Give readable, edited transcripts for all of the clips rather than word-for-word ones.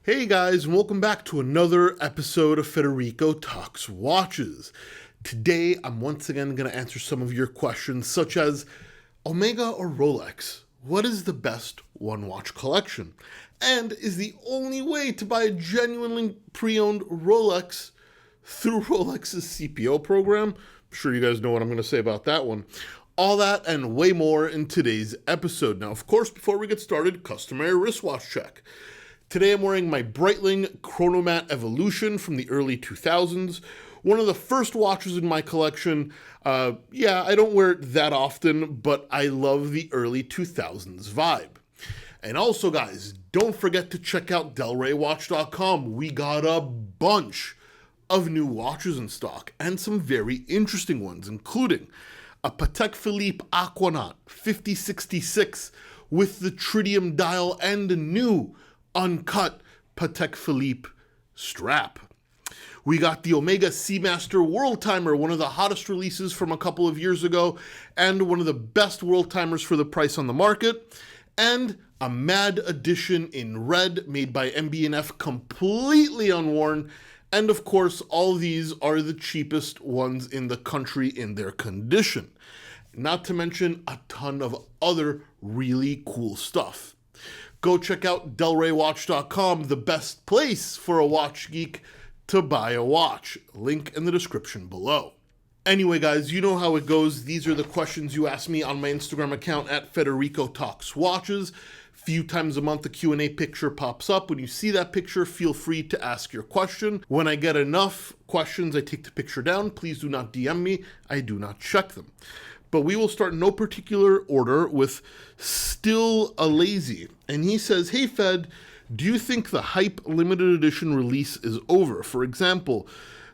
Hey guys, and welcome back to another episode of Federico Talks Watches. Today, I'm once again going to answer some of your questions, such as Omega or Rolex? What is the best one watch collection? And is the only way to buy a genuinely pre-owned Rolex through Rolex's CPO program? I'm sure you guys know what I'm going to say about that one. All that and way more in today's episode. Now, of course, before we get started, customary wristwatch check. Today I'm wearing my Breitling Chronomat Evolution from the early 2000s. One of the first watches in my collection. I don't wear it that often, but I love the early 2000s vibe. And also, guys, don't forget to check out DelrayWatch.com. We got a bunch of new watches in stock, and some very interesting ones, including a Patek Philippe Aquanaut 5066 with the tritium dial and a new uncut Patek Philippe strap. We got the Omega Seamaster World Timer, one of the hottest releases from a couple of years ago, and one of the best World Timers for the price on the market, and a Mad Edition in red made by MB&F, completely unworn, and of course all these are the cheapest ones in the country in their condition. Not to mention a ton of other really cool stuff. Go check out DelrayWatch.com, the best place for a watch geek to buy a watch. Link in the description below. Anyway, guys, you know how it goes. These are the questions you ask me on my Instagram account at Federico Talks Watches. Few times a month, a Q&A picture pops up. When you see that picture, feel free to ask your question. When I get enough questions, I take the picture down. Please do not DM me. I do not check them. But we will start in no particular order with Still a Lazy. And he says, hey Fed, do you think the hype limited edition release is over? For example,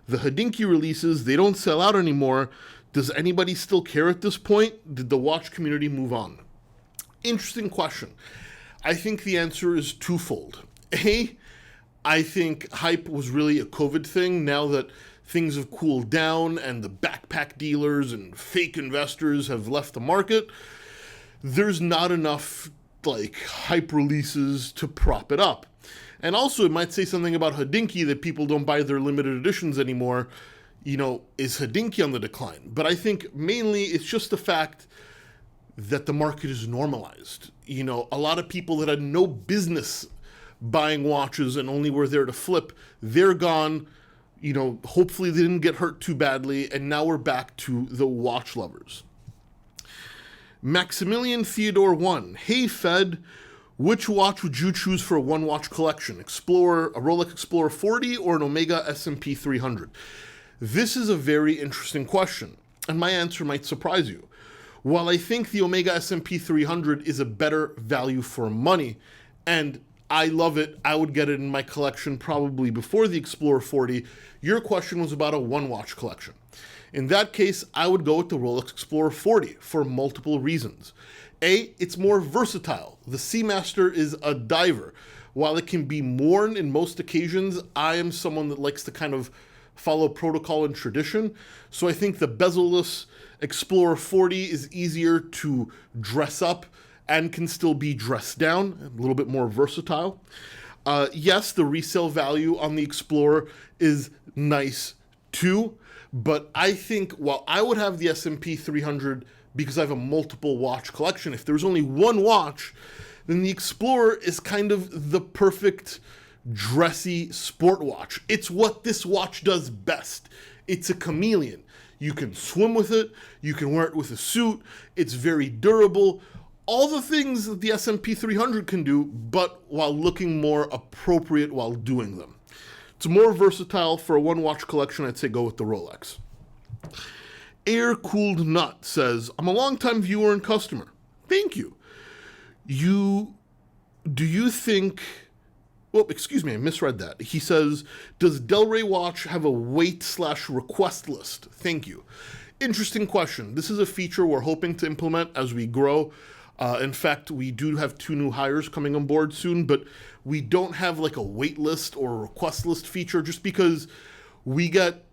the Hodinkee releases, they don't sell out anymore. Does anybody still care at this point? Did the watch community move on? Interesting question. I think the answer is twofold. A, I think hype was really a COVID thing. Now that things have cooled down and the backpack dealers and fake investors have left the market, there's not enough hype releases to prop it up. And also it might say something about Hodinkee that people don't buy their limited editions anymore. Is Hodinkee on the decline? But I think mainly it's just the fact that the market is normalized. A lot of people that had no business buying watches and only were there to flip, they're gone. Hopefully they didn't get hurt too badly, and now we're back to the watch lovers. Maximilian Theodore 1. Hey Fed, which watch would you choose for a one watch collection? A Rolex Explorer 40 or an Omega S&P 300? This is a very interesting question, and my answer might surprise you. While I think the Omega S&P 300 is a better value for money, and I love it, I would get it in my collection probably before the Explorer 40, your question was about a one-watch collection. In that case, I would go with the Rolex Explorer 40 for multiple reasons. A, it's more versatile. The Seamaster is a diver. While it can be worn in most occasions, I am someone that likes to kind of follow protocol and tradition. So I think the bezel-less Explorer 40 is easier to dress up and can still be dressed down, a little bit more versatile. Yes, the resale value on the Explorer is nice too, but I think while I would have the S&P 300 because I have a multiple watch collection, if there's only one watch, then the Explorer is kind of the perfect dressy sport watch. It's what this watch does best. It's a chameleon. You can swim with it, you can wear it with a suit, it's very durable. All the things that the S&P 300 can do, but while looking more appropriate while doing them. It's more versatile. For a one-watch collection, I'd say go with the Rolex. Air-Cooled Nut says, I'm a long-time viewer and customer. Thank you. Do you think... Well, excuse me, I misread that. He says, does Delray Watch have a wait/request list? Thank you. Interesting question. This is a feature we're hoping to implement as we grow. In fact, we do have 2 new hires coming on board soon, but we don't have a wait list or a request list feature just because we get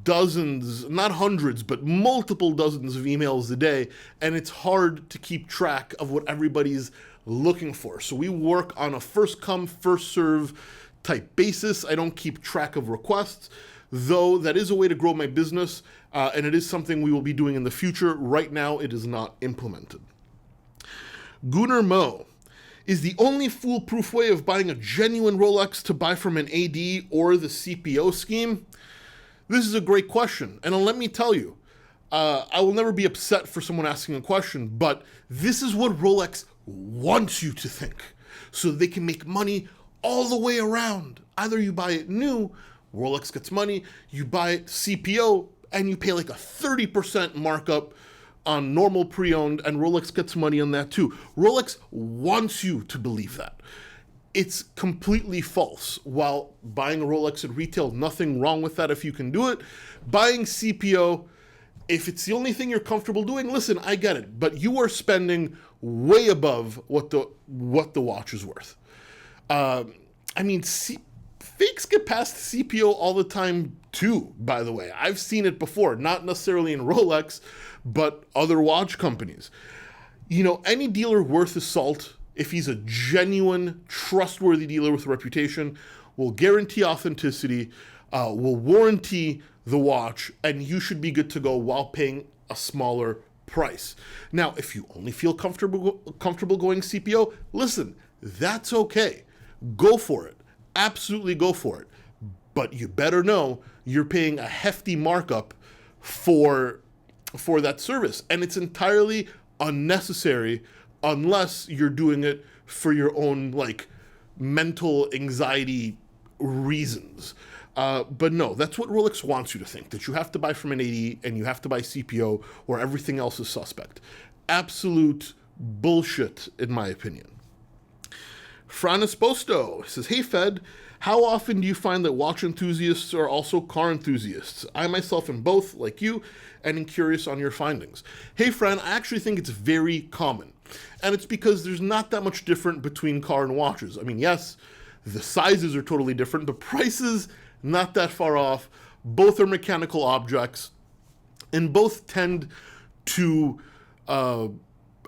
dozens, not hundreds, but multiple dozens of emails a day, and it's hard to keep track of what everybody's looking for. So we work on a first come, first serve type basis. I don't keep track of requests, though that is a way to grow my business, and it is something we will be doing in the future. Right now, it is not implemented. Gunnar Mo, is the only foolproof way of buying a genuine Rolex to buy from an AD or the CPO scheme? This is a great question, and let me tell you, I will never be upset for someone asking a question, but this is what Rolex wants you to think, so they can make money all the way around. Either you buy it new, Rolex gets money, you buy it CPO, and you pay like a 30% markup on normal pre-owned, and Rolex gets money on that too. Rolex wants you to believe that. It's completely false. While buying a Rolex at retail, nothing wrong with that if you can do it. Buying CPO, if it's the only thing you're comfortable doing, listen, I get it, but you are spending way above what the watch is worth. Fakes get past CPO all the time too, by the way. I've seen it before, not necessarily in Rolex, but other watch companies. Any dealer worth his salt, if he's a genuine, trustworthy dealer with a reputation, will guarantee authenticity, will warranty the watch, and you should be good to go while paying a smaller price. Now, if you only feel comfortable going CPO, listen, that's okay. Go for it. Absolutely go for it. But you better know you're paying a hefty markup for that service. And it's entirely unnecessary unless you're doing it for your own mental anxiety reasons. But no, that's what Rolex wants you to think, that you have to buy from an AD and you have to buy CPO or everything else is suspect. Absolute bullshit, in my opinion. Fran Esposto says, hey Fed, how often do you find that watch enthusiasts are also car enthusiasts? I myself am both, like you, and am curious on your findings. Hey Fran, I actually think it's very common. And it's because there's not that much different between car and watches. I mean, yes, the sizes are totally different, but prices, not that far off. Both are mechanical objects, and both tend to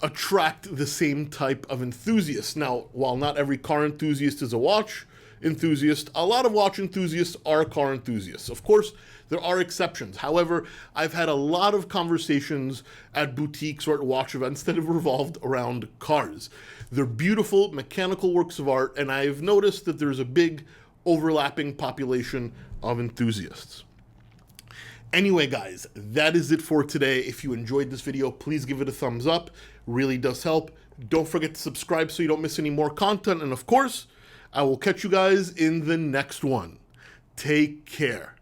attract the same type of enthusiasts. Now, while not every car enthusiast is a watch enthusiast, a lot of watch enthusiasts are car enthusiasts. Of course, there are exceptions. However, I've had a lot of conversations at boutiques or at watch events that have revolved around cars. They're beautiful mechanical works of art, and I've noticed that there's a big overlapping population of enthusiasts. Anyway, guys, that is it for today. If you enjoyed this video, please give it a thumbs up. Really does help. Don't forget to subscribe so you don't miss any more content. And of course, I will catch you guys in the next one. Take care.